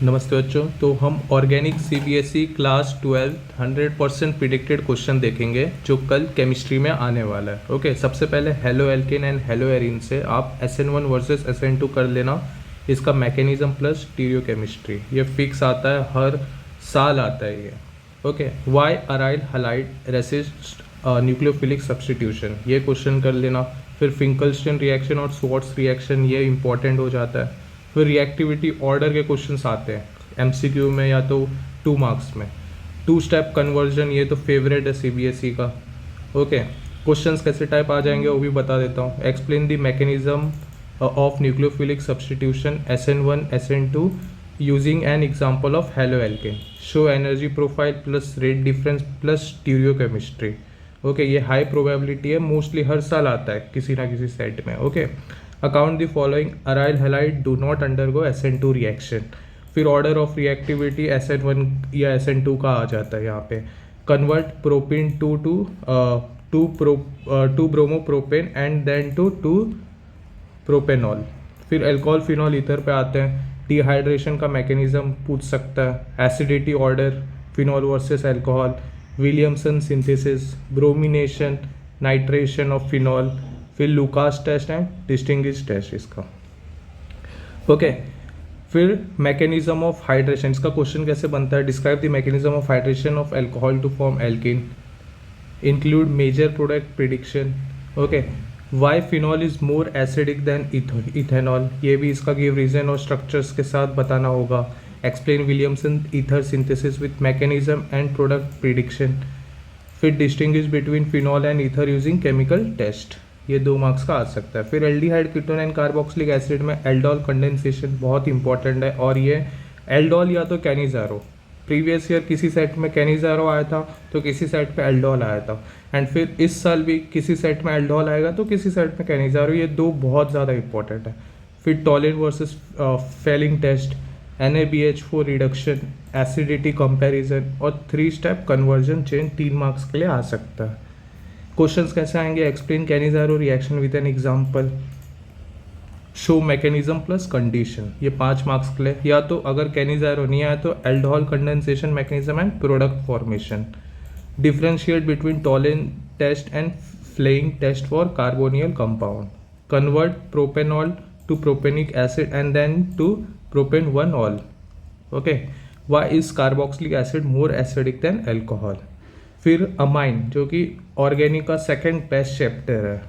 नमस्ते बच्चों। तो हम organic CBSE class 12 100% predicted question देखेंगे जो कल केमिस्ट्री में आने वाला है। ओके, सबसे पहले haloalkane and haloarene से आप SN1 वर्सेस SN2 कर लेना। इसका मैकेनिज्म प्लस स्टीरियोकेमिस्ट्री ये फिक्स आता है, हर साल आता है ये। Okay, why aryl halide resist nucleophilic substitution ये क्वेश्चन कर लेना। फिर फिंकलस्टीन रिएक्शन और स्वार्ट्स रिएक्शन ये इंपॉर्टेंट हो जाता है। फिर रिएक्टिविटी ऑर्डर के क्वेश्चंस आते हैं MCQ में या तो 2 मार्क्स में। 2 स्टेप कन्वर्जन ये तो फेवरेट है CBSE का। ओके, क्वेश्चंस कैसे टाइप आ जाएंगे वो भी बता देता हूँ। Explain the mechanism of nucleophilic substitution SN1 SN2 using an example of halo alkane. Show energy profile plus rate difference plus stereochemistry. Okay, ये हाई प्रोबेबिलिटी है, मोस्टली हर साल आता है किसी ना किसी सेट में। Okay, account the following aryl halide do not undergo SN2 reaction. फिर ऑर्डर ऑफ रिएक्टिविटी SN1 या SN2 का आ जाता है यहाँ पे। Convert propane to bromopropane and then to propanol. फिर एल्कोहल फिनॉल ईथर पे आते हैं। डिहाइड्रेशन का मैकेनिज्म पूछ सकता है। Acidity order phenol versus alcohol. Williamson synthesis, bromination, nitration of phenol. फिर Lucas test and distinguish test इसका। ओके, फिर मैकेनिज्म ऑफ हाइड्रेशन, इसका क्वेश्चन कैसे बनता है। Describe the mechanism of hydration of alcohol to form alkene. Include major product prediction. Okay, Y phenol is more acidic than ethanol, ये भी इसका give reason और स्ट्रक्चर्स के साथ बताना होगा। Explain Williamson ether synthesis with mechanism and product prediction. फिर distinguish between phenol and ether using chemical test, ये 2 मार्क्स का आ सकता है। फिर aldehyde ketone and carboxylic acid में एल्डोल कंडेंसेशन बहुत इंपॉर्टेंट है, और ये एल्डोल या तो कैनिजारो, प्रीवियस ईयर किसी सेट में कैनिजारो आया था तो किसी सेट पे एल्डोल आया था, एंड फिर इस साल भी किसी सेट में एल्डोल आएगा तो किसी सेट में कैनिजारो, ये 2 बहुत ज़्यादा इंपॉर्टेंट है। फिर Tollens versus Fehling test, NaBH4 reduction, acidity comparison और 3 स्टेप कन्वर्जन चेन 3 मार्क्स के लिए आ सकता है। क्वेश्चंस कैसे आएंगे। Explain Cannizzaro reaction with an example. Show mechanism plus condition, ये 5 मार्क्स के लिए। या तो अगर कैनिजारो नहीं आया तो aldol condensation mechanism and product formation. Differentiate between Tollens test and Fehling test for carbonyl compound. Convert propanol to propanoic acid and then to propane 1 ol. Okay, why is carboxylic acid more acidic than alcohol. फिर amine, जो कि organic का second best chapter है,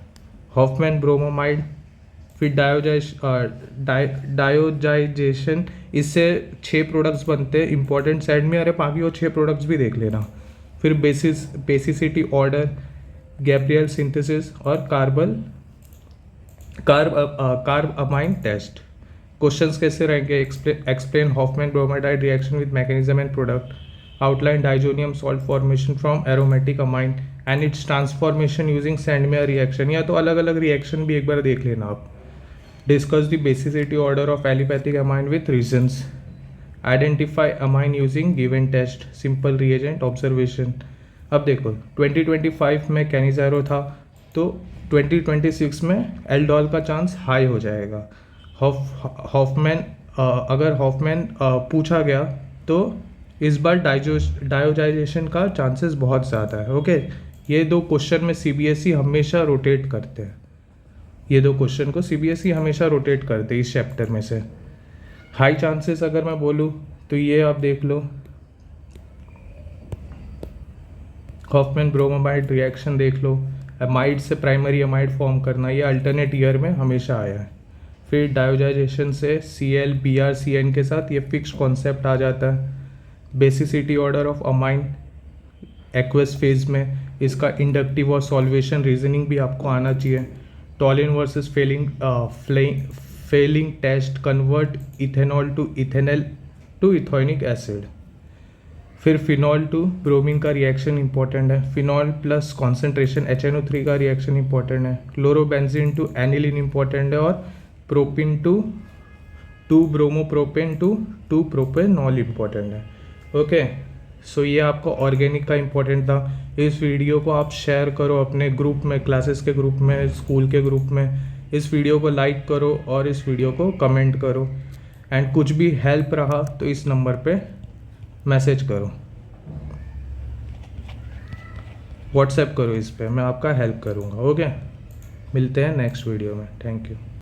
Hofmann bromamide. फिर diazotization, इससे 6 products बनते हैं important side में, अरे बाकी वो 6 प्रोडक्ट्स भी देख लेना। फिर बेसिसिटी ऑर्डर, गैब्रियल सिंथेसिस और कार्ब अमाइन टेस्ट। क्वेश्चंस कैसे रहेंगे। Explain Hofmann bromamide reaction with mechanism and product. Outline diazonium salt formation from aromatic amine and its transformation using Sandmeyer reaction, या तो अलग अलग रिएक्शन भी एक बार देख लेना आप। Discuss the basicity order of allopathic amine with reasons. Identify amine using given test, simple reagent observation। अब देखो 2025 में कैनिजारो था तो 2026 में एल्डोल का चांस हाई हो जाएगा। हॉफमैन, अगर हॉफमैन पूछा गया तो इस बार डायोजाइजेशन का चांसेस बहुत ज़्यादा है। ओके, ये 2 क्वेश्चन में CBSE हमेशा रोटेट करते हैं, ये 2 क्वेश्चन को CBSE हमेशा रोटेट करते हैं इस चैप्टर में से। हाई चांसेस अगर मैं बोलूँ तो ये आप देख लो, हॉफमैन ब्रोमाइड रिएक्शन देख लो, अमाइड से प्राइमरी अमाइड फॉर्म करना, ये अल्टरनेट ईयर में हमेशा आया है। फिर डायोजाइजेशन से ClBrCN के साथ ये फिक्स कॉन्सेप्ट आ जाता है। Basicity order of amine aqueous phase में, इसका इंडक्टिव और सॉल्वेशन रीजनिंग भी आपको आना चाहिए। Tollens versus Fehling test, convert ethanol to ethanal to ethanoic acid. फिर फिनॉल टू ब्रोमीन का रिएक्शन इंपॉर्टेंट है। फिनॉल प्लस कॉन्सेंट्रेशन HNO3 का रिएक्शन इंपॉर्टेंट है। क्लोरोबेंजीन टू एनिलीन इंपॉर्टेंट है, और propyne to bromopropane to propanol important है। Okay, so ये आपको ऑर्गेनिक का इंपॉर्टेंट था। इस वीडियो को आप शेयर करो अपने ग्रुप में, क्लासेस के ग्रुप में, स्कूल के ग्रुप में। इस वीडियो को लाइक करो और इस वीडियो को कमेंट करो। एंड कुछ भी हेल्प रहा तो इस नंबर पे मैसेज करो, व्हाट्सएप करो, इस पे मैं आपका हेल्प करूँगा। ओके, मिलते हैं नेक्स्ट वीडियो में। Thank you.